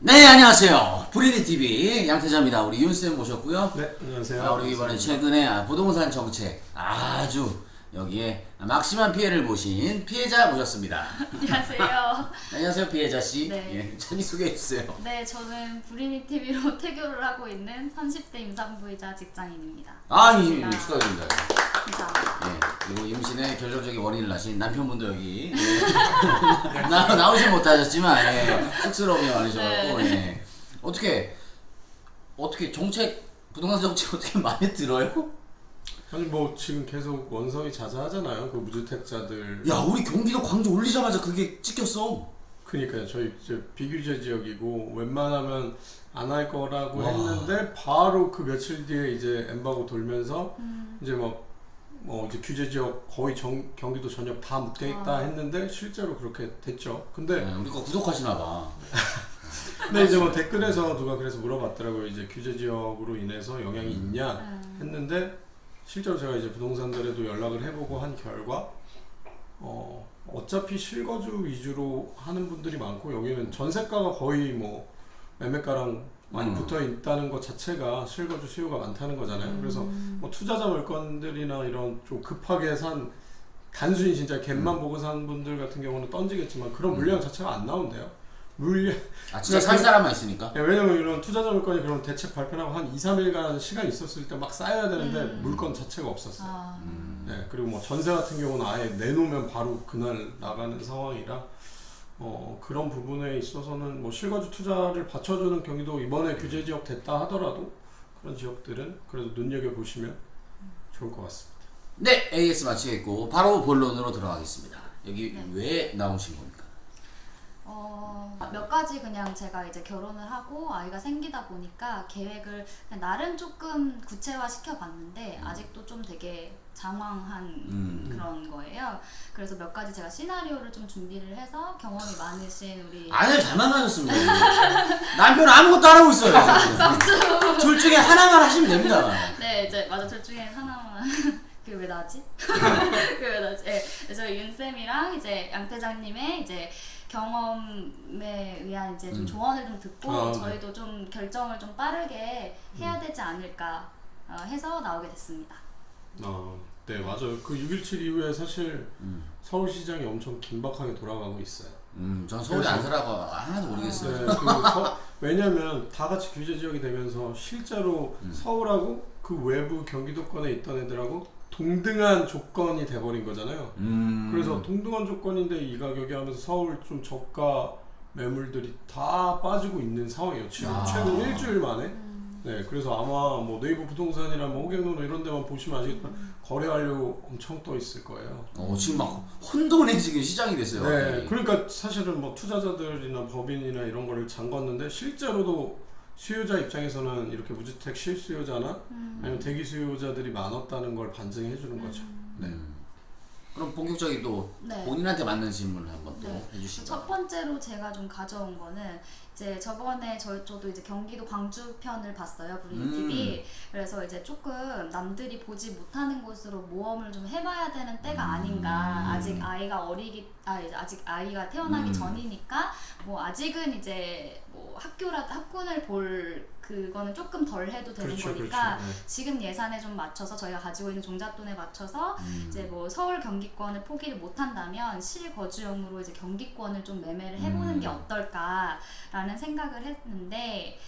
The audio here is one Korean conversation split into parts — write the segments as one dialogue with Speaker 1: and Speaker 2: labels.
Speaker 1: 네, 안녕하세요. 브리디TV 양태자입니다. 우리 윤쌤 모셨고요.
Speaker 2: 네, 안녕하세요.
Speaker 1: 우리 이번에 최근에 부동산 정책 아주 여기에 막심한 피해를 보신 피해자 모셨습니다.
Speaker 3: 안녕하세요.
Speaker 1: 안녕하세요, 피해자씨.
Speaker 3: 네.
Speaker 1: 예, 자기 소개해주세요.
Speaker 3: 네, 저는 브리니TV로 태교를 하고 있는 30대 임산부이자 직장인입니다.
Speaker 1: 예,
Speaker 3: 반갑습니다.
Speaker 1: 축하드립니다.
Speaker 3: 감사합니다.
Speaker 1: 예, 그리고 임신의 결정적인 원인을 하신 남편분도 여기 나오진 못하셨지만 쑥스러움이 많으셔갖고
Speaker 3: 네.
Speaker 1: 어떻게 부동산 정책 어떻게 마음에 들어요?
Speaker 2: 아니 뭐 지금 계속 원성이 자자하잖아요. 그 무주택자들.
Speaker 1: 야, 우리 경기도 광주 올리자마자 그게 찍혔어.
Speaker 2: 그러니까요. 저희 이제 비규제 지역이고 웬만하면 안 할 거라고
Speaker 1: 와.
Speaker 2: 했는데 바로 그 며칠 뒤에 이제 엠바고 돌면서 이제 뭐 이제 규제 지역 거의 경기도 전역 다 묶여 있다 했는데 실제로 그렇게 됐죠. 근데
Speaker 1: 우리 거 구독하시나봐.
Speaker 2: 근데 이제 뭐 댓글에서 누가 그래서 물어봤더라고요. 이제 규제 지역으로 인해서 영향이 있냐 했는데 실제로 제가 이제 부동산들에도 연락을 해보고 한 결과 어차피 실거주 위주로 하는 분들이 많고 여기는 전세가가 거의 뭐 매매가랑 많이 붙어 있다는 것 자체가 실거주 수요가 많다는 거잖아요. 그래서 뭐 투자자 물건들이나 이런 좀 급하게 산 단순히 진짜 갭만 보고 산 분들 같은 경우는 던지겠지만 그런 물량 자체가 안 나온대요.
Speaker 1: 진짜 살 사람만 있으니까.
Speaker 2: 왜냐면 이런 투자자 물건이 그런 대책 발표하고 한 2, 3일간 시간이 있었을 때 막 쌓여야 되는데 물건 자체가 없었어요. 네, 그리고 뭐 전세 같은 경우는 아예 내놓으면 바로 그날 나가는 상황이라 그런 부분에 있어서는 뭐 실거주 투자를 받쳐주는 경기도 이번에 규제 지역 됐다 하더라도 그런 지역들은 그래도 눈여겨보시면 좋을 것 같습니다.
Speaker 1: 네, AS 마치겠고 바로 본론으로 들어가겠습니다. 여기 왜 나오신 겁니까?
Speaker 3: 몇 가지 그냥 제가 이제 결혼을 하고 아이가 생기다 보니까 계획을 그냥 나름 조금 구체화 시켜봤는데 아직도 좀 되게 장황한 그런 거예요. 그래서 몇 가지 제가 시나리오를 좀 준비를 해서 경험이 많으신 우리
Speaker 1: 아니요, 잘 만나셨습니다. 남편 아무것도 안 하고 있어요. 둘 중에 하나만 하시면 됩니다.
Speaker 3: 네, 이제 맞아, 둘 중에 하나만. 그게 왜 나지? 그게 왜 나지? 네, 그래서 윤쌤이랑 이제 양 대장님의 이제 경험에 의한 이제 좀 조언을 좀 듣고 저희도 좀 결정을 좀 빠르게 해야 되지 않을까 해서 나오게 됐습니다.
Speaker 2: 네, 맞아요. 그 6.17 이후에 사실 서울시장이 엄청 긴박하게 돌아가고 있어요.
Speaker 1: 전 서울에 안 살아가 하나도 모르겠어요.
Speaker 2: 네, 왜냐면 다 같이 규제 지역이 되면서 실제로 서울하고 그 외부 경기도권에 있던 애들하고 동등한 조건이 돼버린 거잖아요. 그래서 동등한 조건인데 이 가격이 하면서 서울 좀 저가 매물들이 다 빠지고 있는 상황이에요. 지금 최근 일주일 만에. 네, 그래서 아마 뭐 네이버 부동산이나 뭐 호갱노노 이런 데만 보시면 아시겠지만 거래 완료 엄청 떠 있을 거예요.
Speaker 1: 지금 막 혼돈의 지금 시장이 됐어요.
Speaker 2: 네, 그러니까 사실은 뭐 투자자들이나 법인이나 이런 거를 잠궜는데 실제로도 수요자 입장에서는 이렇게 무주택 실수요자나 아니면 대기 수요자들이 많았다는 걸 반증해 주는 거죠. 네.
Speaker 1: 그럼 본격적인 또 본인한테 맞는 질문을 한번 또 해주시죠.
Speaker 3: 첫 번째로 제가 좀 가져온 거는 이제 저번에 저도 이제 경기도 광주 편을 봤어요, 브리니TV. 그래서 이제 조금 남들이 보지 못하는 곳으로 모험을 좀 해봐야 되는 때가 아닌가. 아직 아이가 아직 아이가 태어나기 전이니까 뭐 아직은 이제 뭐 학군을 볼 그거는 조금 덜 해도 되는 거니까
Speaker 2: 그렇죠. 네.
Speaker 3: 지금 예산에 좀 맞춰서 저희가 가지고 있는 종잣돈에 맞춰서 이제 뭐 서울 경기권을 포기를 못 한다면 실거주용으로 이제 경기권을 좀 매매를 해보는 게 어떨까라는 생각을 했는데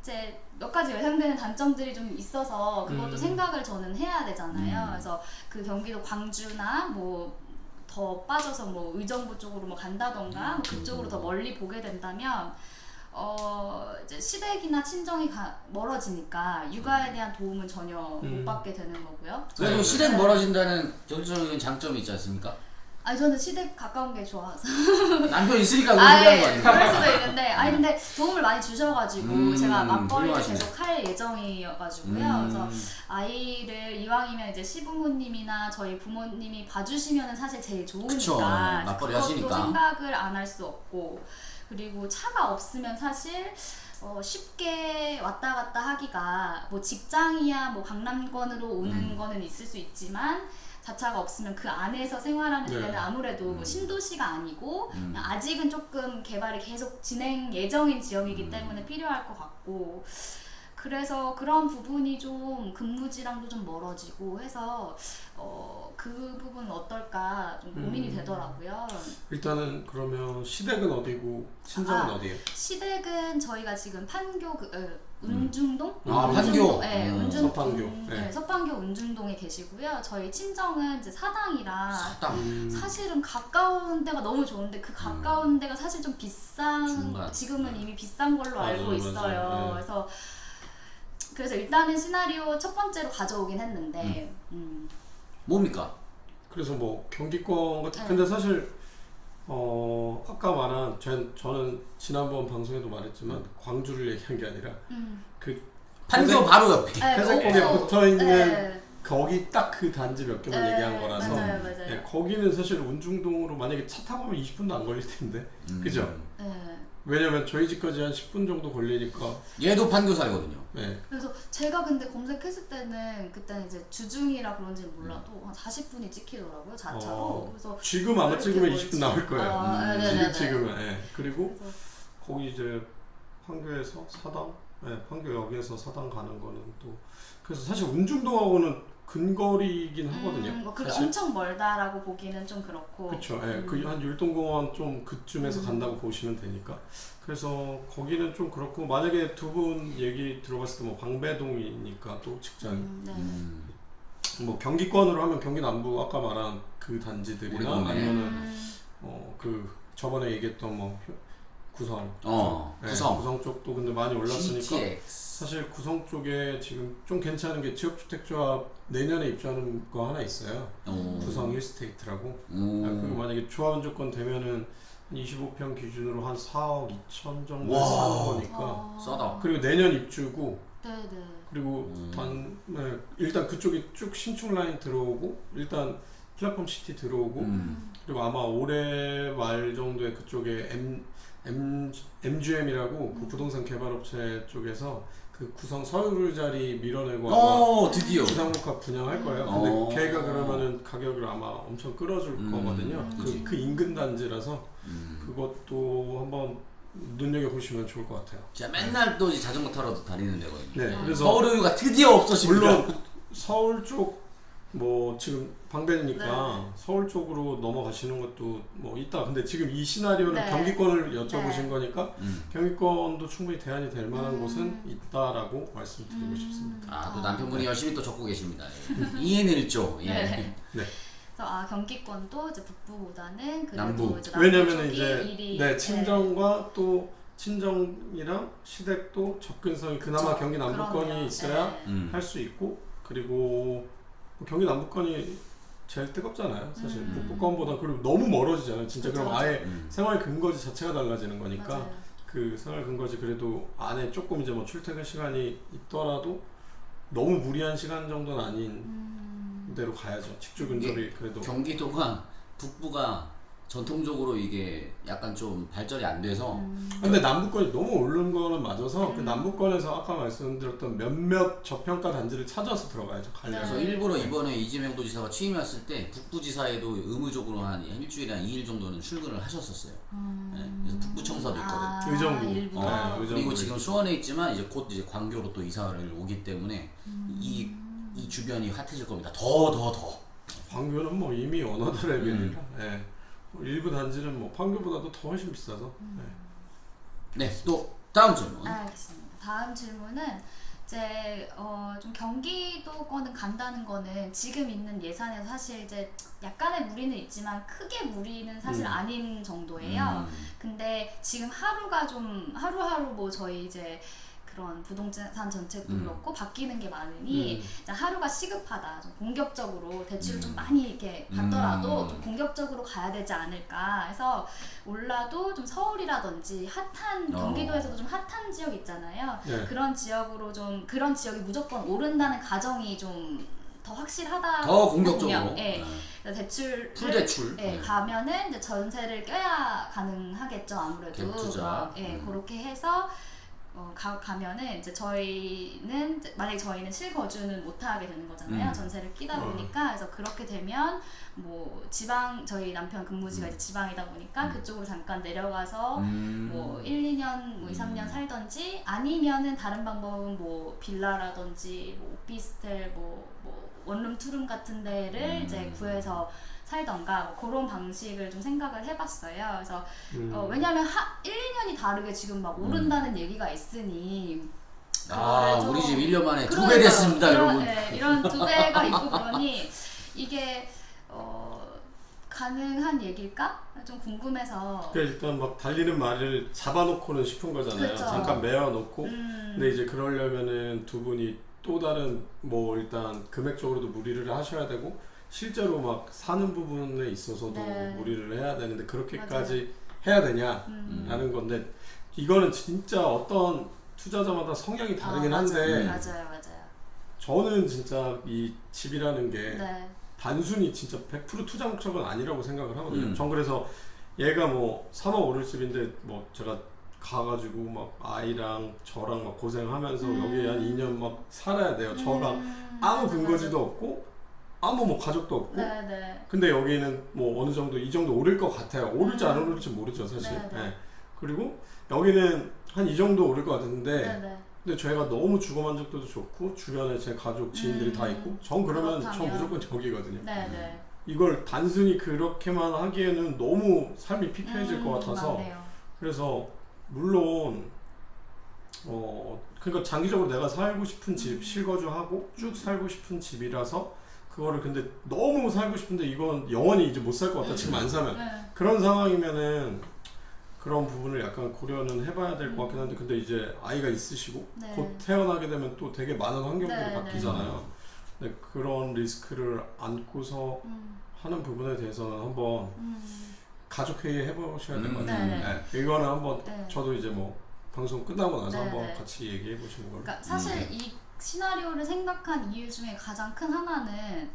Speaker 3: 이제 몇 가지 예상되는 단점들이 좀 있어서 그것도 생각을 저는 해야 되잖아요. 그래서 그 경기도 광주나 뭐 더 빠져서 뭐 의정부 쪽으로 뭐 간다던가 뭐 그쪽으로 더 멀리 보게 된다면 이제 시댁이나 친정이 멀어지니까 육아에 대한 도움은 전혀 못 받게 되는 거고요.
Speaker 1: 그래도 시댁 멀어진다는 결정적인 장점이 있지 않습니까?
Speaker 3: 아니 저는 시댁 가까운 게 좋아서
Speaker 1: 남편 있으니까 그런 거 아니에요?
Speaker 3: 그럴 수도 있는데 근데 도움을 많이 주셔가지고 제가 맞벌이를
Speaker 1: 훌륭하시네.
Speaker 3: 계속 할 예정이어가지고요. 그래서 아이를 이왕이면 이제 시부모님이나 저희 부모님이 봐주시면은 사실 제일 좋으니까
Speaker 1: 그쵸. 맞벌이
Speaker 3: 그것도
Speaker 1: 하시니까.
Speaker 3: 생각을 안 할 수 없고 그리고 차가 없으면 사실 쉽게 왔다 갔다 하기가 뭐 직장이야 뭐 강남권으로 오는 거는 있을 수 있지만 자차가 없으면 그 안에서 생활하는
Speaker 2: 네.
Speaker 3: 데는 아무래도 뭐 신도시가 아니고 아직은 조금 개발이 계속 진행 예정인 지역이기 때문에 필요할 것 같고 그래서 그런 부분이 좀 근무지랑도 좀 멀어지고 해서 그 부분은 어떨까 좀 고민이 되더라고요.
Speaker 2: 일단은 그러면 시댁은 어디고 친정은 어디예요?
Speaker 3: 시댁은 저희가 지금 판교 운중동?
Speaker 1: 아,
Speaker 3: 운중동,
Speaker 1: 판교.
Speaker 3: 네,
Speaker 2: 서판교.
Speaker 3: 네, 서판교 운중동에 계시고요. 저희 친정은 이제 사당이라
Speaker 1: 사당.
Speaker 3: 사실은 가까운 데가 너무 좋은데 그 가까운 데가 사실 좀 비싼
Speaker 1: 중간.
Speaker 3: 지금은 이미 비싼 걸로 알고
Speaker 2: 맞아요,
Speaker 3: 있어요.
Speaker 2: 맞아요. 네.
Speaker 3: 그래서 일단은 시나리오 첫 번째로 가져오긴 했는데
Speaker 1: 뭡니까?
Speaker 2: 그래서 뭐 경기권 같은
Speaker 3: 네.
Speaker 2: 근데 사실 아까 말한 저는 지난번 방송에도 말했지만 광주를 얘기한 게 아니라 그
Speaker 1: 판교 바로 옆에.
Speaker 2: 회색공에 붙어있는
Speaker 3: 네.
Speaker 2: 거기 딱 그 단지 몇 개만
Speaker 3: 네,
Speaker 2: 얘기한 거라서
Speaker 3: 맞아요.
Speaker 2: 예, 거기는 사실 운중동으로 만약에 차 타고 가면 20분도 안 걸릴 텐데 그죠?
Speaker 3: 네.
Speaker 2: 왜냐면 저희 집까지 한 10분 정도 걸리니까
Speaker 1: 얘도 판교 살거든요.
Speaker 2: 네.
Speaker 3: 그래서 제가 근데 검색했을 때는 그때는 이제 주중이라 그런지 몰라도 한 40분이 찍히더라고요 자차로. 그래서
Speaker 2: 지금 아마
Speaker 3: 이렇게
Speaker 2: 찍으면
Speaker 3: 멀지?
Speaker 2: 20분 나올 거예요.
Speaker 3: 네네네.
Speaker 2: 지금 찍으면 예. 그리고
Speaker 3: 그래서
Speaker 2: 거기 이제 판교에서 사당, 판교역에서 사당 가는 거는 또 그래서 사실 운중동하고는 근거리이긴 하거든요.
Speaker 3: 뭐 그게
Speaker 2: 사실.
Speaker 3: 엄청 멀다라고 보기는 좀 그렇고.
Speaker 2: 그렇죠. 그한 율동공원 좀 그쯤에서 간다고 보시면 되니까. 그래서 거기는 좀 그렇고 만약에 두 분 얘기 들어봤을 때 뭐 방배동이니까 또 직장
Speaker 3: 네.
Speaker 2: 뭐 경기권으로 하면 경기 남부 아까 말한 그 단지들이나
Speaker 1: 우리 동네.
Speaker 2: 아니면은 그 저번에 얘기했던 뭐 구성 구성 쪽도 근데 많이 올랐으니까
Speaker 1: CTX.
Speaker 2: 사실 구성 쪽에 지금 좀 괜찮은 게 지역주택조합 내년에 입주하는 거 하나 있어요. 구성 1스테이트라고. 그리고 만약에 조합원 조건 되면은 25평 기준으로 한 4억 2천 정도 사는 거니까.
Speaker 1: 싸다.
Speaker 2: 그리고 내년 입주고.
Speaker 3: 네네.
Speaker 2: 그리고 일단 그쪽이 쭉 신축 라인 들어오고 일단 플랫폼 시티 들어오고 그리고 아마 올해 말 정도에 그쪽에 MGM이라고 그 부동산 개발업체 쪽에서 그 구성 서울 자리 밀어내고
Speaker 1: 드디어
Speaker 2: 주상복합 분양할 거예요. 근데 걔가 그러면은 가격을 아마 엄청 끌어줄 거거든요. 그 인근 단지라서 그것도 한번 눈여겨보시면 좋을 것 같아요.
Speaker 1: 진짜 맨날 또 자전거 타러 다니는 데거든요.
Speaker 2: 네, 그래서
Speaker 1: 서울유가 드디어 없어집니다.
Speaker 2: 물론 서울 쪽 뭐 지금 방배니까 서울 쪽으로 넘어가시는 것도 뭐 있다. 근데 지금 이 시나리오는 경기권을 여쭤보신 거니까 경기권도 충분히 대안이 될 만한 곳은 있다라고 말씀드리고 싶습니다.
Speaker 1: 또 남편분이 열심히 또 적고 계십니다. 2인 1조. 예.
Speaker 3: 네.
Speaker 2: 네.
Speaker 3: 그래서 경기권도 이제 북부보다는 그래도
Speaker 1: 남부.
Speaker 3: 이제
Speaker 2: 왜냐면
Speaker 3: 쪽이
Speaker 2: 이제
Speaker 3: 일이,
Speaker 2: 친정과 또 친정이랑 시댁도 접근성이 그나마
Speaker 3: 그렇죠.
Speaker 2: 경기 남부권이
Speaker 3: 그러네요.
Speaker 2: 있어야
Speaker 3: 네.
Speaker 2: 할 수 있고 그리고 경기 남부권이 제일 뜨겁잖아요 사실 북부권보다. 그리고 너무 멀어지잖아요 진짜.
Speaker 3: 그쵸,
Speaker 2: 그럼 아예 생활 근거지 자체가 달라지는 거니까
Speaker 3: 맞아요.
Speaker 2: 그 생활 근거지 그래도 안에 조금 이제 뭐 출퇴근 시간이 있더라도 너무 무리한 시간 정도는 아닌 데로 가야죠. 직주 근접이 그래도.
Speaker 1: 경기도가 북부가 전통적으로 이게 약간 좀 발전이 안 돼서
Speaker 2: 근데 남부권이 너무 오른 거는 맞아서 그 남부권에서 아까 말씀드렸던 몇몇 저평가 단지를 찾아서 들어가야죠.
Speaker 1: 그래서
Speaker 2: 가려서.
Speaker 1: 일부러 이번에 이재명 도지사가 취임했을 때 북부지사에도 의무적으로 한 일주일에 한 2일 정도는 출근을 하셨었어요. 네, 그래서 북부청사도 있거든.
Speaker 2: 의정부.
Speaker 3: 일부.
Speaker 2: 의정부.
Speaker 1: 그리고 지금 수원에 있지만 이제 곧 이제 광교로 또 이사를 오기 때문에 이 주변이 핫해질 겁니다. 더.
Speaker 2: 광교는 뭐 이미 어너더 레벨이라. 예. 일부 단지는 뭐 판교보다도 더 훨씬 비싸서.
Speaker 1: 네, 또 다음 질문.
Speaker 3: 알겠습니다. 다음 질문은 이제 좀 경기도권은 간다는 거는 지금 있는 예산에서 사실 이제 약간의 무리는 있지만 크게 무리는 사실 아닌 정도예요. 근데 지금 하루하루 뭐 저희 이제 그런 부동산 정책도 그렇고 바뀌는 게 많으니 이제 하루가 시급하다. 좀 공격적으로 대출을 좀 많이 이렇게 받더라도 좀 공격적으로 가야 되지 않을까 해서 올라도 좀 서울이라든지 핫한 경기도에서도 좀 핫한 지역 있잖아요.
Speaker 2: 네.
Speaker 3: 그런 지역으로 좀 그런 지역이 무조건 오른다는 가정이 좀 더 확실하다.
Speaker 1: 더 공격적으로.
Speaker 3: 네. 대출
Speaker 1: 풀 대출.
Speaker 3: 네, 가면은 이제 전세를 껴야 가능하겠죠 아무래도.
Speaker 1: 갭 투자.
Speaker 3: 그렇게 해서 가면은 이제 저희는 만약에 저희는 실거주는 못 하게 되는 거잖아요. 전세를 끼다 보니까. 그래서 그렇게 되면 뭐 지방 저희 남편 근무지가 이제 지방이다 보니까 그쪽으로 잠깐 내려가서 뭐 1, 2년 뭐 2, 3년 살던지 아니면은 다른 방법은 뭐 빌라라든지 뭐 오피스텔 뭐 원룸 투룸 같은 데를 이제 구해서 살던가 뭐 그런 방식을 좀 생각을 해봤어요. 그래서 왜냐하면 1, 2년이 다르게 지금 막 오른다는 얘기가 있으니
Speaker 1: 우리 집 1년 만에 2배
Speaker 3: 그러니까요.
Speaker 1: 됐습니다, 여러분.
Speaker 3: 네, 이런 2배가 있고 그러니 이게 가능한 얘기일까? 좀 궁금해서.
Speaker 2: 그러니까 일단 막 달리는 말을 잡아놓고는 싶은 거잖아요.
Speaker 3: 그쵸.
Speaker 2: 잠깐 메어놓고. 근데 이제 그러려면은 두 분이 또 다른 뭐 일단 금액적으로도 무리를 하셔야 되고 실제로 막 사는 부분에 있어서도
Speaker 3: 네.
Speaker 2: 무리를 해야 되는데 그렇게까지 해야 되냐라는 건데 이거는 진짜 어떤 투자자마다 성향이 다르긴 한데
Speaker 3: 맞아요.
Speaker 2: 저는 진짜 이 집이라는 게
Speaker 3: 네.
Speaker 2: 단순히 진짜 100% 투자 목적은 아니라고 생각을 하거든요. 전 그래서 얘가 뭐 3억 오를 집인데 뭐 제가 가가지고 막 아이랑 저랑 막 고생하면서 여기에 한 2년 막 살아야 돼요. 저랑 아무 근거지도 없고 아무 뭐 가족도 없고.
Speaker 3: 네.
Speaker 2: 근데 여기는 뭐 어느 정도 이 정도 오를 것 같아요. 오를지 안 오를지 모르죠 사실.
Speaker 3: 네.
Speaker 2: 네. 그리고 여기는 한 이 정도 오를 것 같은데.
Speaker 3: 네.
Speaker 2: 근데 저희가 너무 주거 만족도도 좋고 주변에 제 가족 지인들이 다 있고 전 그러면 전
Speaker 3: 그렇다면.
Speaker 2: 무조건 여기거든요.
Speaker 3: 네.
Speaker 2: 이걸 단순히 그렇게만 하기에는 너무 삶이 피폐해질 것 같아서
Speaker 3: 맞네요.
Speaker 2: 그래서 물론 그러니까 장기적으로 내가 살고 싶은 집 실거주하고 쭉 살고 싶은 집이라서 그거를 근데 너무 살고 싶은데 이건 영원히 이제 못 살 것 같다 지금 안 사면 그런 상황이면은 그런 부분을 약간 고려는 해봐야 될 것 같긴 한데 근데 이제 아이가 있으시고
Speaker 3: 네.
Speaker 2: 곧 태어나게 되면 또 되게 많은 환경들이
Speaker 3: 네,
Speaker 2: 바뀌잖아요. 근데 그런 리스크를 안고서 하는 부분에 대해서는 한번 가족회의 해보셔야 될 것 같아요. 네. 이거는 한번 저도 이제 뭐 방송 끝나고 나서 한번 같이 얘기해 보시는 걸로.
Speaker 3: 그러니까 사실 이 시나리오를 생각한 이유 중에 가장 큰 하나는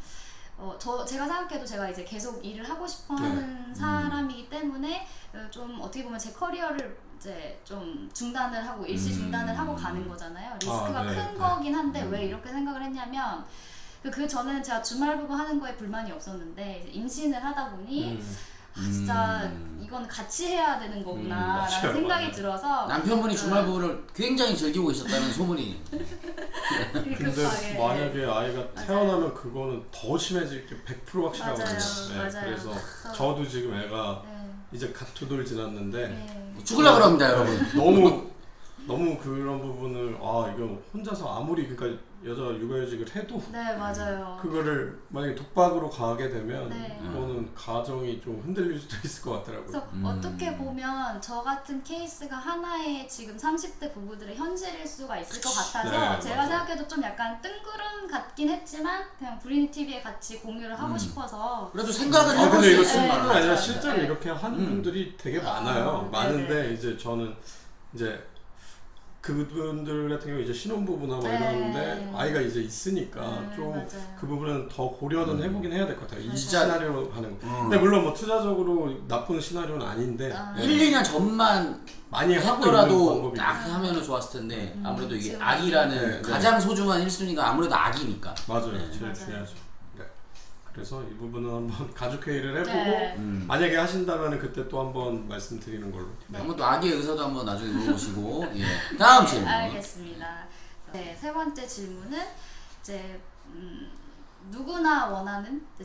Speaker 3: 제가 생각해도 제가 이제 계속 일을 하고 싶어 하는 사람이기 때문에 좀 어떻게 보면 제 커리어를 이제 좀 중단을 하고 일시 중단을 하고 가는 거잖아요. 리스크가 큰 거긴 한데 왜 이렇게 생각을 했냐면 저는 제가 주말부부 하는 거에 불만이 없었는데 이제 임신을 하다 보니 진짜 이건 같이 해야 되는 거구나 라는 생각이 들어서
Speaker 1: 남편분이 주말부부를 굉장히 즐기고 있었다는 소문이.
Speaker 2: 근데 만약에 아이가 태어나면 그거는 더 심해질 게 100% 확실하거든요.
Speaker 3: 맞아요.
Speaker 2: 그래서 저도 지금 애가 이제 갓 2돌 지났는데
Speaker 1: 죽으려고 그럽니다 여러분.
Speaker 2: 너무 그런 부분을 이거 혼자서 아무리 그러니까 여자 육아휴직을 해도
Speaker 3: 맞아요.
Speaker 2: 그거를 만약에 독박으로 가게 되면 그거는 가정이 좀 흔들릴 수도 있을 것 같더라고요.
Speaker 3: 그래서 어떻게 보면 저 같은 케이스가 하나의 지금 30대 부부들의 현실일 수가 있을 것 같아서 제가 생각해도 좀 약간 뜬구름 같긴 했지만 그냥 브리니 TV에 같이 공유를 하고 싶어서
Speaker 1: 그래도 생각은 해볼
Speaker 2: 근데
Speaker 1: 수
Speaker 2: 이거
Speaker 1: 있을
Speaker 2: 뿐만
Speaker 1: 만한.
Speaker 2: 아니라 실제로 이렇게 하는 분들이 되게 많아요. 많은데 이제 저는 이제 그분들 같은 경우 이제 신혼부부나 뭐 이러는데 아이가 이제 있으니까 좀 그 부분은 더 고려는 해보긴 해야 될 것 같아요. 이 시나리오 하는 거. 근데 물론 뭐 투자적으로 나쁜 시나리오는 아닌데
Speaker 1: 1, 2년 전만
Speaker 2: 많이 하고 있는
Speaker 1: 하더라도
Speaker 2: 방법이
Speaker 1: 딱 하면은 좋았을 텐데 아무래도 이게 악이라는 가장 소중한 1순위가 아무래도 악이니까.
Speaker 2: 맞아요. 제일 중요하죠. 그래서 이 부분은 한번 가족회의를 해보고 만약에 하신다면 그때 또 한번 말씀드리는 걸로.
Speaker 1: 한번 또 아기의 의사도 한번 나중에 물어보시고. 다음 질문.
Speaker 3: 알겠습니다. 세 번째 질문은 이제 누구나 원하는 이제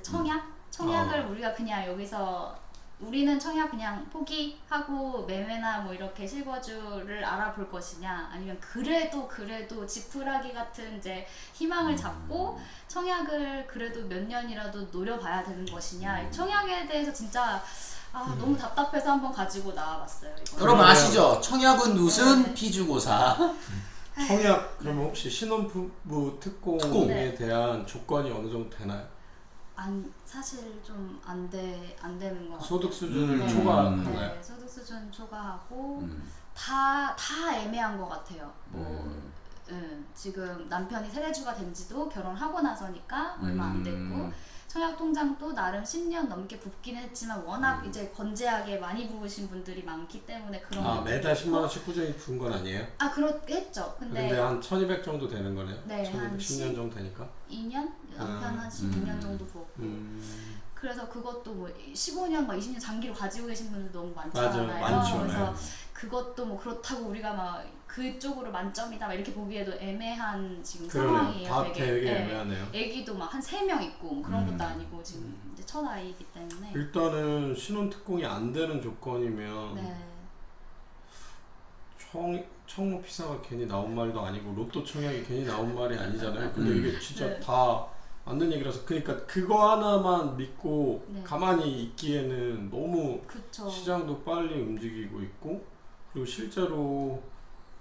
Speaker 3: 청약을 우리가 그냥 여기서 우리는 청약 그냥 포기하고 매매나 뭐 이렇게 실거주를 알아볼 것이냐 아니면 그래도 지푸라기 같은 이제 희망을 잡고 청약을 그래도 몇 년이라도 노려봐야 되는 것이냐 청약에 대해서 진짜 너무 답답해서 한번 가지고 나와봤어요.
Speaker 1: 여러분 아시죠? 청약은 무슨 피주고사.
Speaker 2: 청약 그러면 혹시 신혼부부 특공에 대한 조건이 어느 정도 되나요?
Speaker 3: 사실 좀 안 되는 것 같아요.
Speaker 2: 소득 수준을 초과하나요?
Speaker 3: 소득 수준 초과하고 다 애매한 것 같아요. 지금 남편이 세대주가 된 지도 결혼하고 나서니까 얼마 안 됐고 청약 통장도 나름 10년 넘게 붓기는 했지만 워낙 이제 건재하게 많이 부으신 분들이 많기 때문에 그런
Speaker 2: 매달 10만 원씩 꾸준히 부은 건 아니에요?
Speaker 3: 그렇게 했죠. 근데
Speaker 2: 한 1200 정도 되는 거네요?
Speaker 3: 네,
Speaker 2: 1200,
Speaker 3: 한
Speaker 2: 10년 정도 되니까?
Speaker 3: 2년? 남편 한 12년 정도 부었고 그래서 그것도 뭐 15년, 막 20년 장기로 가지고 계신 분들 너무 많잖아요.
Speaker 2: 맞아, 많죠.
Speaker 3: 그래서
Speaker 2: 네.
Speaker 3: 그것도 뭐 그렇다고 우리가 막 그쪽으로 만점이다 막 이렇게 보기에도 애매한 지금
Speaker 2: 그러네요.
Speaker 3: 상황이에요.
Speaker 2: 다 되게 애매하네요.
Speaker 3: 애기도 막 한 3명 있고 뭐 그런 것도 아니고 지금 이제 첫 아이이기 때문에
Speaker 2: 일단은 신혼 특공이 안 되는 조건이면
Speaker 3: 네.
Speaker 2: 청모 피사가 괜히 나온 말도 아니고 로또 청약이 괜히 나온 말이 아니잖아요. 근데 이게 진짜
Speaker 3: 네.
Speaker 2: 다 맞는 얘기라서 그러니까 그거 하나만 믿고
Speaker 3: 네.
Speaker 2: 가만히 있기에는 너무
Speaker 3: 그쵸.
Speaker 2: 시장도 빨리 움직이고 있고 그리고 실제로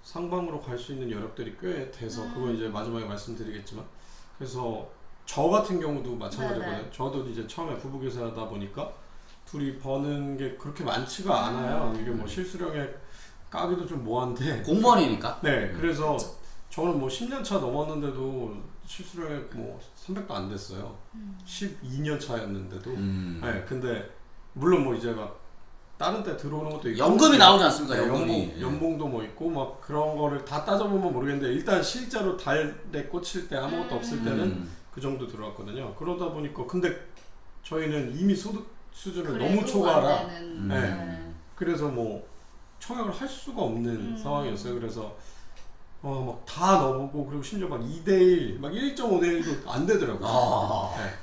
Speaker 2: 상방으로 갈 수 있는 여력들이 꽤 돼서 그거 이제 마지막에 말씀드리겠지만 그래서 저 같은 경우도 마찬가지거든요.
Speaker 3: 네네.
Speaker 2: 저도 이제 처음에 부부교사다 보니까 둘이 버는 게 그렇게 많지가 않아요. 이게 뭐 실수령액 까기도 좀 뭐한데
Speaker 1: 공무원이니까.
Speaker 2: 네, 그래서 저는 뭐 10년 차 넘었는데도 실수령액 뭐 300도 안 됐어요. 12년 차였는데도. 네, 근데 물론 뭐 이제 막 다른 때 들어오는 것도 있고
Speaker 1: 연금이 나오지 않습니까?
Speaker 2: 네,
Speaker 1: 연금이.
Speaker 2: 연봉도 뭐 있고 막 그런 거를 다 따져보면 모르겠는데 일단 실제로 달에 꽂힐 때 아무것도 없을 때는 그 정도 들어왔거든요. 그러다 보니까 근데 저희는 이미 소득 수준을 너무 초과라 그래서 뭐 청약을 할 수가 없는 상황이었어요. 그래서 막 다 넣어보고 그리고 심지어 막 2대1 막 1.5대1도 안 되더라고요. 네.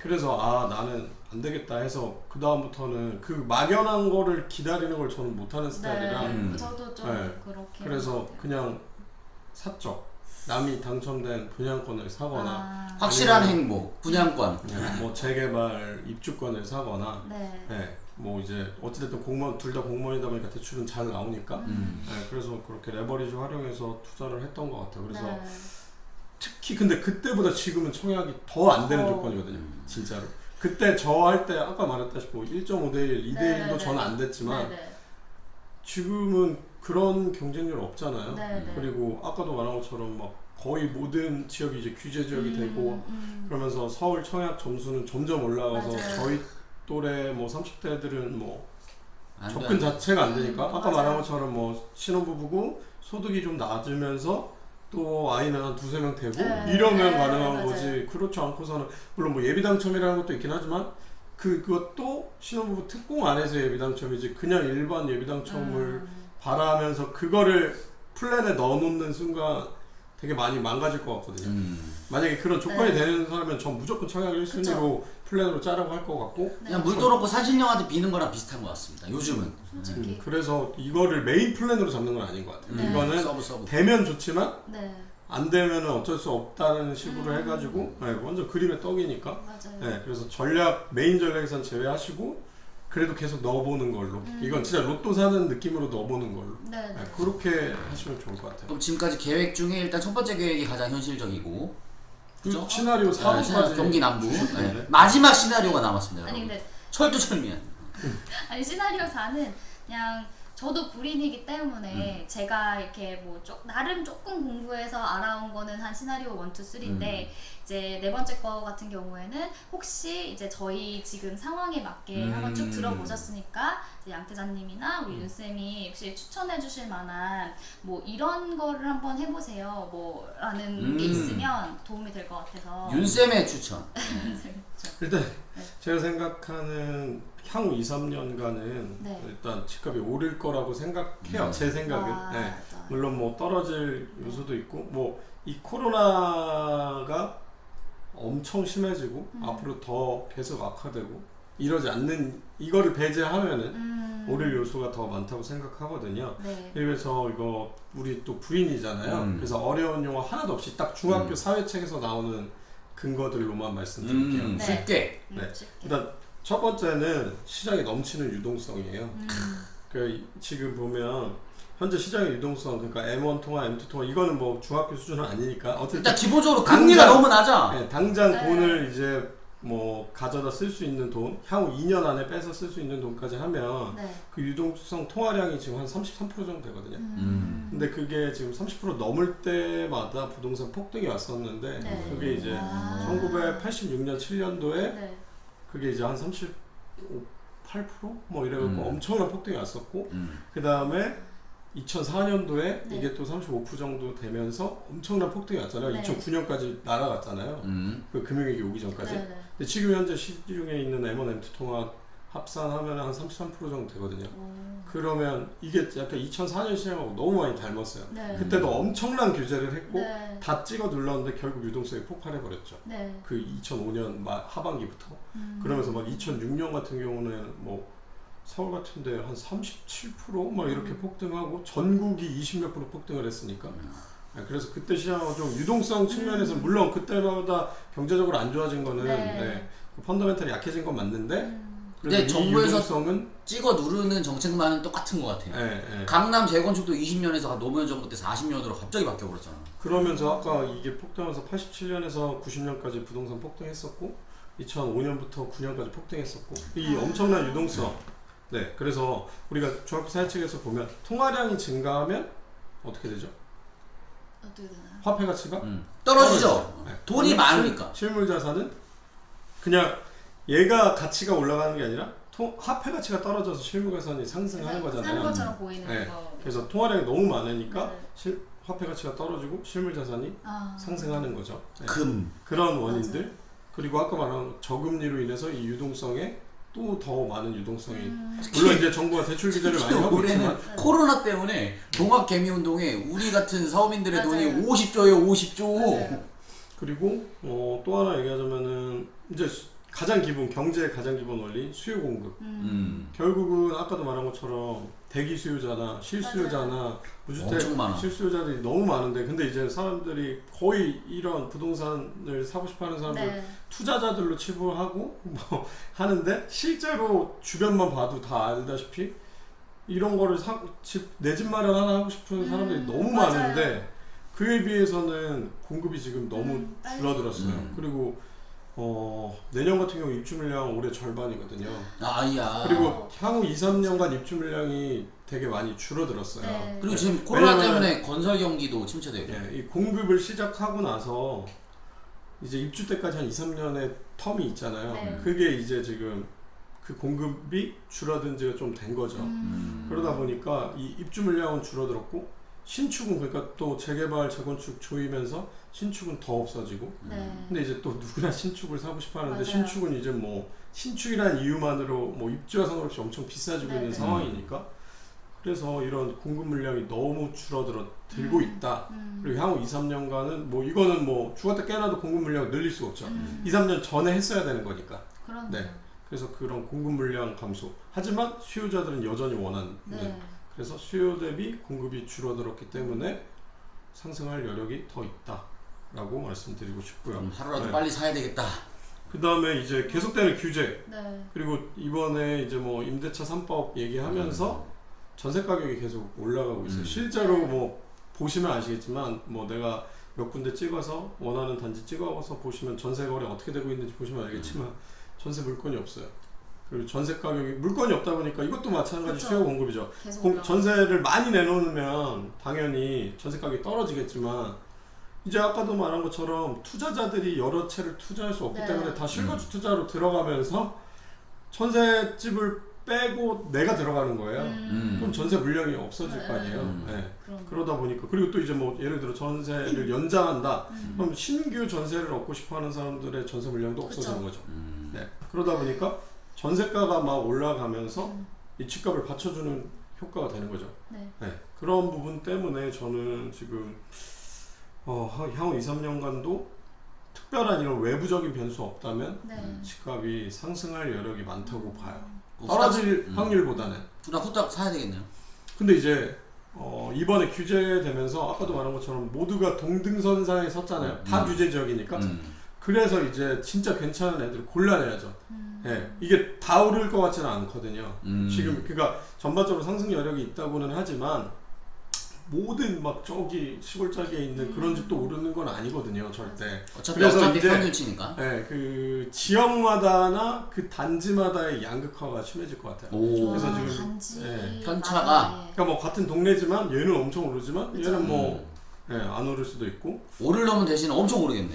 Speaker 2: 그래서 나는 안 되겠다 해서 그 다음부터는 그 막연한 거를 기다리는 걸 저는 못하는 스타일이라
Speaker 3: 저도 좀 그렇게
Speaker 2: 그래서 그냥 샀죠. 남이 당첨된 분양권을 사거나
Speaker 1: 확실한 행복, 분양권.
Speaker 2: 뭐 재개발 입주권을 사거나
Speaker 3: 네.
Speaker 2: 뭐 이제 어찌됐든 공무원 둘 다 공무원이다 보니까 대출은 잘 나오니까 그래서 그렇게 레버리지 활용해서 투자를 했던 것 같아요. 그래서 특히 근데 그때보다 지금은 청약이 더 안 되는 조건이거든요. 진짜로. 그때 저 할 때 아까 말했다시피 1.5대1, 2대1도 저는 안 됐지만 지금은 그런 경쟁률 없잖아요. 그리고 아까도 말한 것처럼 막 거의 모든 지역이 이제 규제 지역이 되고 그러면서 서울 청약 점수는 점점 올라가서 저희 또래 뭐 30대들은 뭐 접근 자체가 안 되니까 아까 말한 것처럼 뭐 신혼부부고 소득이 좀 낮으면서 또 아이는 한 2-3명 되고 이러면 가능한 거지. 그렇지 않고서는 물론 뭐 예비 당첨이라는 것도 있긴 하지만 그것도 신혼부부 특공 안에서 예비 당첨이지 그냥 일반 예비 당첨을 바라면서 그거를 플랜에 넣어놓는 순간 되게 많이 망가질 것 같거든요. 만약에 그런 조건이 되는 사람은 전 무조건 청약 1순위로 플랜으로 짜라고 할 것 같고
Speaker 1: 그냥 물도 넣고 산신령한테 비는 거랑 비슷한 것 같습니다. 요즘은.
Speaker 2: 그래서 이거를 메인 플랜으로 잡는 건 아닌 것 같아요. 이거는
Speaker 1: 서브.
Speaker 2: 되면 좋지만 안 되면 어쩔 수 없다는 식으로 해가지고 완전 그림의 떡이니까
Speaker 3: 맞아요.
Speaker 2: 그래서 전략 메인 전략에선 제외하시고 그래도 계속 넣어보는 걸로 이건 진짜 로또 사는 느낌으로 넣어보는 걸로 그렇게 하시면 좋을 것 같아요.
Speaker 1: 그럼 지금까지 계획 중에 일단 첫 번째 계획이 가장 현실적이고 그죠?
Speaker 2: 시나리오 4번까지
Speaker 1: 경기 남부 마지막 시나리오가 남았습니다.
Speaker 3: 아니 근데
Speaker 1: 철두철미한.
Speaker 3: 아니 시나리오 4는 그냥 저도 불인이기 때문에 제가 이렇게 뭐 나름 조금 공부해서 알아온 거는 한 시나리오 1, 2, 3인데 이제 네 번째 거 같은 경우에는 혹시 이제 저희 지금 상황에 맞게 한번 쭉 들어보셨으니까 이제 양태자님이나 우리 윤쌤이 혹시 추천해 주실 만한 뭐 이런 거를 한번 해보세요 뭐 라는 게 있으면 도움이 될 것 같아서
Speaker 1: 윤쌤의 추천.
Speaker 2: 일단 제가 생각하는 향후 2-3년간은 일단 집값이 오를 거라고 생각해요. 제 생각은. 물론 뭐 떨어질 요소도 있고 뭐 이 코로나가 엄청 심해지고 앞으로 더 계속 악화되고 이러지 않는 이거를 배제하면은 오를 요소가 더 많다고 생각하거든요. 그래서 이거 우리 또 부인이잖아요. 그래서 어려운 용어 하나도 없이 딱 중학교 사회책에서 나오는 근거들로만 말씀드릴게요.
Speaker 1: 쉽게.
Speaker 2: 일단 첫 번째는 시장에 넘치는 유동성이에요. 지금 보면 현재 시장의 유동성, 그러니까 M1 통화, M2 통화 이거는 뭐 중학교 수준은 아니니까 어쨌든
Speaker 1: 일단 기본적으로 금리가 너무 낮아.
Speaker 2: 당장 돈을 이제 뭐 가져다 쓸 수 있는 돈, 향후 2년 안에 빼서 쓸 수 있는 돈까지 하면
Speaker 3: 네.
Speaker 2: 그 유동성 통화량이 지금 한 33% 정도 되거든요. 근데 그게 지금 30% 넘을 때마다 부동산 폭등이 왔었는데
Speaker 3: 네.
Speaker 2: 그게 이제
Speaker 3: 아.
Speaker 2: 1986년 7년도에
Speaker 3: 네.
Speaker 2: 그게 이제 한 38%? 뭐 이래갖고 엄청난 폭등이 왔었고 그 다음에 2004년도에
Speaker 3: 네.
Speaker 2: 이게 또 35% 정도 되면서 엄청난 폭등이 왔잖아요.
Speaker 3: 네.
Speaker 2: 2009년까지 날아갔잖아요. 그 금융위기 오기 전까지.
Speaker 3: 네, 네.
Speaker 2: 근데 지금 현재 시중에 있는 M1, M2 통화 합산하면 한 33% 정도 되거든요. 그러면 이게 약간 2004년 시장하고 너무 많이 닮았어요.
Speaker 3: 네.
Speaker 2: 그때도 엄청난 규제를 했고
Speaker 3: 네.
Speaker 2: 다 찍어 눌렀는데 결국 유동성이 폭발해버렸죠.
Speaker 3: 네.
Speaker 2: 그 2005년 하반기부터. 그러면서 막 2006년 같은 경우는 뭐 서울 같은데 한 37%막 이렇게 폭등하고 전국이 20몇 프로 폭등을 했으니까. 그래서 그때 시장은 좀 유동성 측면에서 물론 그때보다 경제적으로 안 좋아진 거는
Speaker 3: 네.
Speaker 2: 네, 펀더멘털이 약해진 건 맞는데
Speaker 1: 근데 정부에서
Speaker 2: 유동성은
Speaker 1: 찍어 누르는 정책만은 똑같은 것 같아요.
Speaker 2: 네.
Speaker 1: 강남 재건축도 20년에서 노무현 정부 때 40년으로 갑자기 바뀌어버렸잖아.
Speaker 2: 그러면서 아까 이게 폭등하면서 87년에서 90년까지 부동산 폭등했었고 2005년부터 9년까지 폭등했었고 이 엄청난 유동성. 네, 그래서 우리가 중학교 사회책에서 보면 통화량이 증가하면 어떻게 되죠?
Speaker 3: 어떻게 되나요?
Speaker 2: 화폐 가치가
Speaker 1: 떨어지죠.
Speaker 2: 네.
Speaker 1: 돈이 많으니까.
Speaker 2: 실물 자산은 그냥 얘가 가치가 올라가는 게 아니라 화폐 가치가 떨어져서 실물 자산이 상승하는
Speaker 3: 사는
Speaker 2: 거잖아요.
Speaker 3: 것처럼 보이는
Speaker 2: 네.
Speaker 3: 거.
Speaker 2: 그래서 통화량이 너무 많으니까
Speaker 3: 네.
Speaker 2: 화폐 가치가 떨어지고 실물 자산이 상승하는 거죠. 네.
Speaker 1: 금.
Speaker 2: 그런 원인들. 그리고 아까 말한 저금리로 인해서 이 유동성에 또 더 많은 유동성이 물론 이제 정부가 대출 규제를 많이 하고
Speaker 1: 올해는
Speaker 2: 있지만
Speaker 1: 코로나 때문에 동학개미운동에 우리 같은 사업인들의
Speaker 3: 맞아요.
Speaker 1: 돈이 50조예요 50조.
Speaker 3: 맞아요.
Speaker 2: 그리고 또 하나 얘기하자면은 이제 가장 기본 경제의 가장 기본 원리 수요 공급. 결국은 아까도 말한 것처럼 대기 수요자나 실수요자나 무주택
Speaker 1: 엄청 많아.
Speaker 2: 실수요자들이 너무 많은데 근데 이제 사람들이 거의 이런 부동산을 사고 싶어하는 사람들
Speaker 3: 네.
Speaker 2: 투자자들로 치부하고 뭐 하는데 실제로 주변만 봐도 다 알다시피 이런 거를 내 집 마련 하나 하고 싶은 사람들이 너무
Speaker 3: 맞아요.
Speaker 2: 많은데 그에 비해서는 공급이 지금 너무 줄어들었어요. 그리고 내년 같은 경우 입주 물량 올해 절반이거든요.
Speaker 1: 아야.
Speaker 2: 그리고 향후 2, 3년간 입주 물량이 되게 많이 줄어들었어요.
Speaker 3: 네.
Speaker 1: 그리고 지금 코로나
Speaker 2: 왜냐면,
Speaker 1: 때문에 건설 경기도 침체되고.
Speaker 2: 이 공급을 시작하고 나서 이제 입주 때까지 한 2, 3년의 텀이 있잖아요.
Speaker 3: 네.
Speaker 2: 그게 이제 지금 그 공급이 줄어든 지가 좀 된 거죠. 그러다 보니까 이 입주 물량은 줄어들었고 신축은 그러니까 또 재개발, 재건축 조이면서 신축은 더 없어지고
Speaker 3: 네.
Speaker 2: 근데 이제 또 누구나 신축을 사고 싶어 하는데
Speaker 3: 맞아요.
Speaker 2: 신축은 이제 뭐 신축이라는 이유만으로 뭐 입주와 상관없이 엄청 비싸지고 있는 상황이니까 그래서 이런 공급 물량이 너무 들고 있다. 그리고 향후 2, 3년간은 뭐 이거는 뭐 죽었다 깨어나도 공급 물량을 늘릴 수가 없죠. 2, 3년 전에 했어야 되는 거니까.
Speaker 3: 그런.
Speaker 2: 네. 그래서 그런 공급 물량 감소. 하지만 수요자들은 여전히 원하는.
Speaker 3: 네.
Speaker 2: 그래서 수요 대비 공급이 줄어들었기 때문에 상승할 여력이 더 있다라고 말씀드리고 싶고요.
Speaker 1: 하루라도
Speaker 2: 네.
Speaker 1: 빨리 사야 되겠다.
Speaker 2: 그 다음에 이제 계속되는 규제.
Speaker 3: 네.
Speaker 2: 그리고 이번에 이제 뭐 임대차 3법 얘기하면서 전세 가격이 계속 올라가고 있어요. 실제로 뭐 보시면 아시겠지만 뭐 내가 몇 군데 찍어서 원하는 단지 찍어서 보시면 전세 거래 어떻게 되고 있는지 보시면 알겠지만 전세 물건이 없어요. 그리고 전세 가격이 물건이 없다 보니까 이것도 마찬가지
Speaker 3: 그쵸.
Speaker 2: 수요 공급이죠.
Speaker 3: 계속
Speaker 2: 전세를 많이 내놓으면 당연히 전세 가격이 떨어지겠지만 이제 아까도 말한 것처럼 투자자들이 여러 채를 투자할 수 없기
Speaker 3: 네.
Speaker 2: 때문에 다 실거주 투자로 들어가면서 전세집을 빼고 내가 들어가는 거예요. 그럼 전세 물량이 없어질 거 아니에요. 네. 그러다 보니까 그리고 또 이제 뭐 예를 들어 전세를 연장한다. 그럼 신규 전세를 얻고 싶어하는 사람들의 전세 물량도 없어지는 거죠. 네. 그러다 보니까 전세가가 막 올라가면서 이 집값을 받쳐주는 효과가 되는 거죠.
Speaker 3: 네.
Speaker 2: 네. 그런 부분 때문에 저는 지금 향후 2, 3년간도 특별한 이런 외부적인 변수 없다면
Speaker 3: 네.
Speaker 2: 집값이 상승할 여력이 많다고 봐요. 떨어질 확률보다는.
Speaker 1: 후딱 사야 되겠네요.
Speaker 2: 근데 이제 이번에 규제되면서 아까도 말한 것처럼 모두가 동등선상에 섰잖아요. 다 규제 지역이니까. 그래서 이제 진짜 괜찮은 애들 골라내야죠. 네, 이게 다 오를 것 같지는 않거든요. 지금 그러니까 전반적으로 상승 여력이 있다고는 하지만 모든 막 저기 시골짜기에 있는 그런 집도 오르는 건 아니거든요, 절대.
Speaker 1: 어차피
Speaker 2: 그래서
Speaker 1: 어차피
Speaker 2: 이제
Speaker 1: 평균치니까.
Speaker 2: 네, 그 지역마다나 그 단지마다의 양극화가 심해질 것 같아요.
Speaker 1: 오.
Speaker 2: 그래서 지금
Speaker 3: 단지
Speaker 2: 예.
Speaker 1: 편차가
Speaker 2: 그러니까 뭐 같은 동네지만 얘는 엄청 오르지만
Speaker 3: 그쵸.
Speaker 2: 얘는 뭐 안 오를 수도 있고.
Speaker 1: 오르려면 대신 엄청 오르겠네.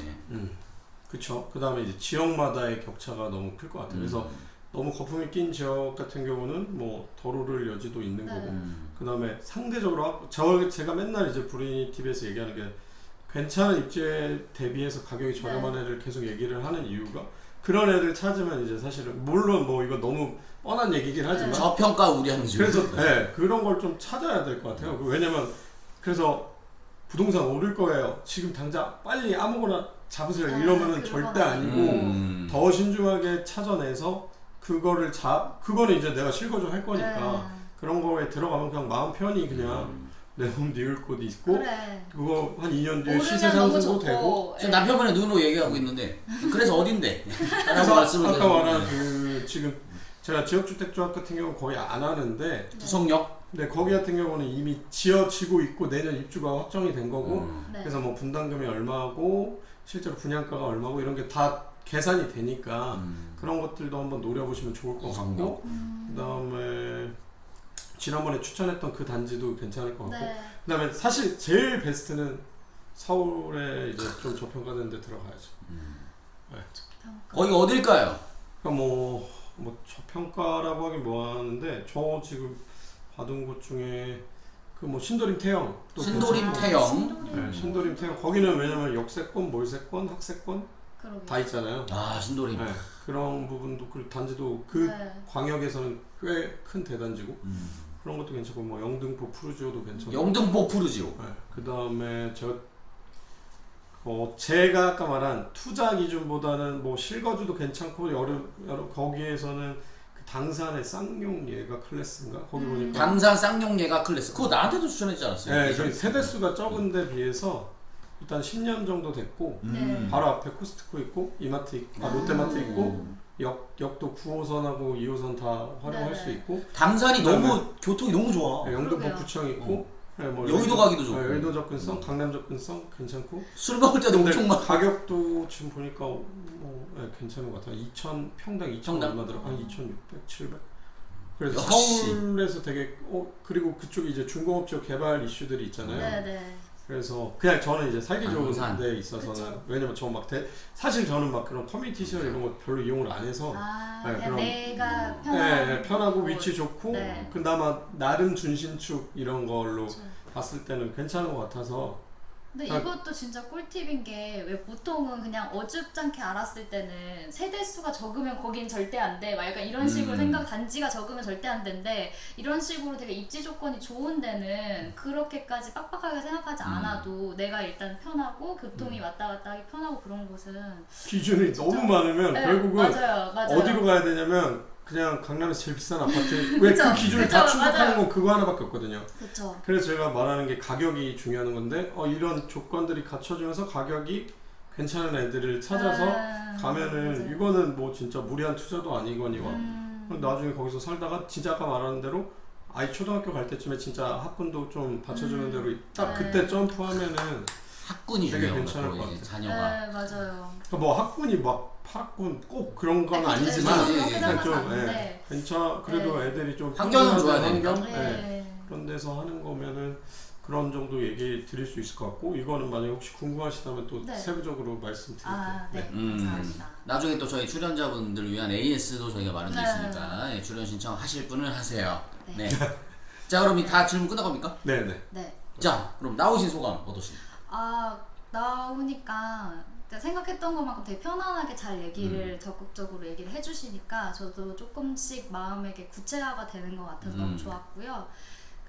Speaker 2: 그쵸. 그 다음에 이제 지역마다의 격차가 너무 클 것 같아요. 그래서 너무 거품이 낀 지역 같은 경우는 뭐 덜 오를 여지도 있는
Speaker 3: 네.
Speaker 2: 거고. 그 다음에 상대적으로 제가 맨날 이제 브리니 TV에서 얘기하는 게 괜찮은 입지에 대비해서 가격이 저렴한 애를 계속 얘기를 하는 이유가 그런 애들 찾으면 이제 사실은 물론 뭐 이거 너무 뻔한 얘기긴 하지만
Speaker 1: 저평가 우려하는 중.
Speaker 2: 그래서 그런 걸 좀 찾아야 될 것 같아요. 왜냐면 그래서 부동산 오를 거예요. 지금 당장 빨리 아무거나 잡으세요. 이러면은 절대 아니고 더 신중하게 찾아내서 그거는 이제 내가 실거주 할 거니까 그런 거에 들어가면 그냥 마음 편히 그냥 내 몸 니을 곳 있고
Speaker 3: 그래.
Speaker 2: 그거 한 2년 뒤에
Speaker 3: 오르면
Speaker 2: 시세
Speaker 3: 너무
Speaker 2: 상승도
Speaker 3: 좋고.
Speaker 2: 되고
Speaker 1: 지금 남편분의 눈으로 얘기하고 있는데 그래서 어딘데?
Speaker 2: 그래서
Speaker 1: 말씀을
Speaker 2: 아까
Speaker 1: 계속
Speaker 2: 말한 그 지금 제가 지역주택조합 같은 경우는 거의 안 하는데
Speaker 1: 구성역?
Speaker 2: 근데 거기 같은 경우는 이미 지어지고 있고 내년 입주가 확정이 된 거고
Speaker 3: 네.
Speaker 2: 그래서 뭐 분담금이 얼마고 실제로 분양가가 얼마고 이런 게 다 계산이 되니까 그런 것들도 한번 노려보시면 좋을 것 같고 그 다음에 지난번에 추천했던 그 단지도 괜찮을 것 같고
Speaker 3: 네.
Speaker 2: 그 다음에 사실 제일 베스트는 서울에 이제 좀 저평가된 데 들어가야죠.
Speaker 1: 거기 어딜까요?
Speaker 2: 그러니까 뭐 저평가라고 하긴 뭐하는데 저 지금 받은 곳 중에 그 뭐 신도림 태영 또
Speaker 1: 신도림
Speaker 2: 괜찮고.
Speaker 1: 태영.
Speaker 2: 네, 신도림 태영 거기는 왜냐면 역세권, 몰세권, 학세권
Speaker 3: 그러게.
Speaker 2: 다 있잖아요.
Speaker 1: 아 신도림.
Speaker 2: 네, 그런 부분도 그리고 단지도 그
Speaker 3: 네.
Speaker 2: 광역에서는 꽤 큰 대단지고 그런 것도 괜찮고 뭐 영등포 푸르지오도 괜찮고.
Speaker 1: 영등포 푸르지오.
Speaker 2: 네, 그 다음에 제가 아까 말한 투자 기준보다는 뭐 실거주도 괜찮고 여러 거기에서는 그 당산의 쌍용 예가 클래스인가 거기 보니까
Speaker 1: 당산 쌍용예가 클래스. 그거 나한테도 추천했지 않았어요?
Speaker 2: 네, 저희 세대수가 적은데 비해서 일단 10년 정도 됐고
Speaker 3: 네.
Speaker 2: 바로 앞에 코스트코 있고 이마트 있고 롯데마트 있고 역도 9호선하고 2호선 다 활용할
Speaker 3: 네.
Speaker 2: 수 있고
Speaker 1: 당산이
Speaker 2: 그다음에
Speaker 1: 너무 교통이 너무 좋아.
Speaker 2: 영등포
Speaker 3: 그러게요.
Speaker 2: 구청 있고 네, 뭐
Speaker 1: 여의도 가기도 좋고.
Speaker 2: 여의도 접근성, 강남 접근성 괜찮고
Speaker 1: 술 먹을 때도
Speaker 2: 근데
Speaker 1: 엄청 많아.
Speaker 2: 가격도 지금 보니까 괜찮은 것 같아요. 평당 2천
Speaker 1: 평당?
Speaker 2: 얼마 들어? 한 2,600, 700. 그래서
Speaker 1: 역시.
Speaker 2: 서울에서 되게 그리고 그쪽이 이제 중공업지역 개발 이슈들이 있잖아요.
Speaker 3: 네네.
Speaker 2: 그래서 그냥 저는 이제 살기 좋은
Speaker 1: 안산.
Speaker 2: 데 있어서는
Speaker 3: 그쵸.
Speaker 2: 왜냐면 저 막 사실 저는 막 그런 커뮤니티 시설 이런 거 별로 이용을 안 해서
Speaker 3: 아,
Speaker 2: 네,
Speaker 3: 그냥
Speaker 2: 그럼-
Speaker 3: 내가 편한
Speaker 2: 네, 편하고
Speaker 3: 곳.
Speaker 2: 위치 좋고
Speaker 3: 네.
Speaker 2: 그나마 나름 준신축 이런 걸로
Speaker 3: 그쵸.
Speaker 2: 봤을 때는 괜찮은 것 같아서
Speaker 3: 근데
Speaker 2: 아,
Speaker 3: 이것도 진짜 꿀팁인 게 왜 보통은 그냥 어줍잖게 알았을 때는 세대 수가 적으면 거긴 절대 안 돼. 막 약간 이런 식으로 단지가 적으면 절대 안 된대. 이런 식으로 되게 입지 조건이 좋은 데는 그렇게까지 빡빡하게 생각하지 않아도 내가 일단 편하고 교통이 왔다 갔다 하기 편하고 그런 곳은
Speaker 2: 기준이 너무 많으면
Speaker 3: 네,
Speaker 2: 결국은
Speaker 3: 맞아요.
Speaker 2: 어디로 가야 되냐면 그냥 강남에서 제일 비싼 아파트 왜 그
Speaker 3: 그쵸,
Speaker 2: 기준을
Speaker 3: 그쵸,
Speaker 2: 다 충족하는
Speaker 3: 맞아요.
Speaker 2: 건 그거 하나밖에 없거든요.
Speaker 3: 그쵸.
Speaker 2: 그래서 제가 말하는 게 가격이 중요한 건데 이런 조건들이 갖춰지면서 가격이 괜찮은 애들을 찾아서 가면은
Speaker 3: 맞아요.
Speaker 2: 이거는 뭐 진짜 무리한 투자도 아니거니와 나중에 거기서 살다가 진짜 아까 말한 대로 아이 초등학교 갈 때쯤에 진짜 학군도 좀 받쳐주는 대로 딱
Speaker 3: 네.
Speaker 2: 그때 점프하면은
Speaker 1: 학군이
Speaker 2: 되게
Speaker 1: 중요하고
Speaker 2: 괜찮을 것
Speaker 1: 이제
Speaker 2: 같아요.
Speaker 1: 자녀가.
Speaker 3: 네, 맞아요.
Speaker 2: 그러니까 뭐 학군이 막 8학군 꼭 그런 건
Speaker 3: 아니,
Speaker 2: 아니지만
Speaker 1: 네,
Speaker 3: 그렇게
Speaker 1: 네,
Speaker 2: 그냥
Speaker 3: 생각하지
Speaker 2: 좀
Speaker 3: 않는데.
Speaker 2: 그래도
Speaker 3: 네.
Speaker 2: 애들이 좀
Speaker 1: 환경은 좋아야
Speaker 2: 편안한
Speaker 1: 되니까.
Speaker 2: 환경? 네.
Speaker 3: 네.
Speaker 2: 그런 데서 하는 거면은 그런 정도 얘기 드릴 수 있을 것 같고 이거는 만약에 혹시 궁금하시다면 또
Speaker 3: 네.
Speaker 2: 세부적으로 말씀드릴게요.
Speaker 3: 아, 네.
Speaker 2: 네.
Speaker 3: 감사합니다.
Speaker 1: 나중에 또 저희 출연자분들 위한 AS도 저희가 마련되어
Speaker 3: 네.
Speaker 1: 있으니까 출연 신청하실 분은 하세요.
Speaker 3: 네.
Speaker 1: 네. 자 그럼 다 질문 끝난 겁니까?
Speaker 2: 네네.
Speaker 3: 네.
Speaker 1: 자 그럼 나오신 소감 어떠십니까?
Speaker 3: 아, 나오니까 제가 생각했던 것만큼 되게 편안하게 잘 얘기를 적극적으로 얘기를 해주시니까 저도 조금씩 마음에게 구체화가 되는 것 같아서 너무 좋았고요.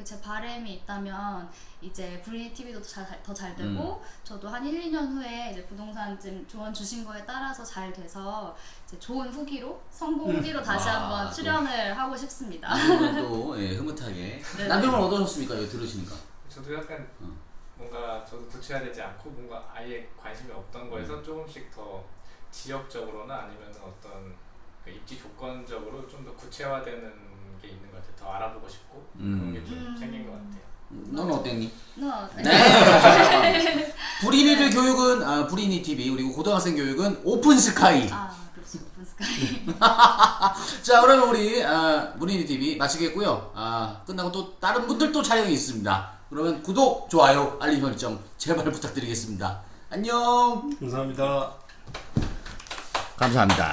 Speaker 3: 제 바람이 있다면 이제 브리니 TV도 더 잘 되고 저도 한 1, 2년 후에 이제 부동산 좀 조언 주신 거에 따라서 잘 돼서 이제 좋은 후기로 성공 후기로 다시 한번
Speaker 1: 또.
Speaker 3: 출연을 하고 싶습니다.
Speaker 1: 이분은 또 흐뭇하게.
Speaker 3: 네.
Speaker 1: 남편분 어떠셨습니까? 이거 들으시니까.
Speaker 4: 저도 약간 뭔가 저도 구체화되지 않고 뭔가 아예 관심이 없던 거에서 조금씩 더 지역적으로나 아니면 어떤 그 입지 조건적으로 좀 더 구체화되는 게 있는 것 같아요. 더 알아보고 싶고 그런 게 좀 생긴 것 같아요.
Speaker 1: 너는 어땠니?
Speaker 3: 네.
Speaker 1: 불인이들 교육은 불인이 TV 그리고 고등학생 교육은 오픈 스카이.
Speaker 3: 그렇죠. 오픈 스카이.
Speaker 1: 자 그러면 우리 불인이 TV 마치겠고요. 끝나고 또 다른 분들 또 촬영이 있습니다. 그러면 구독, 좋아요, 알림 설정 제발 부탁드리겠습니다. 안녕.
Speaker 2: 감사합니다.
Speaker 1: 감사합니다.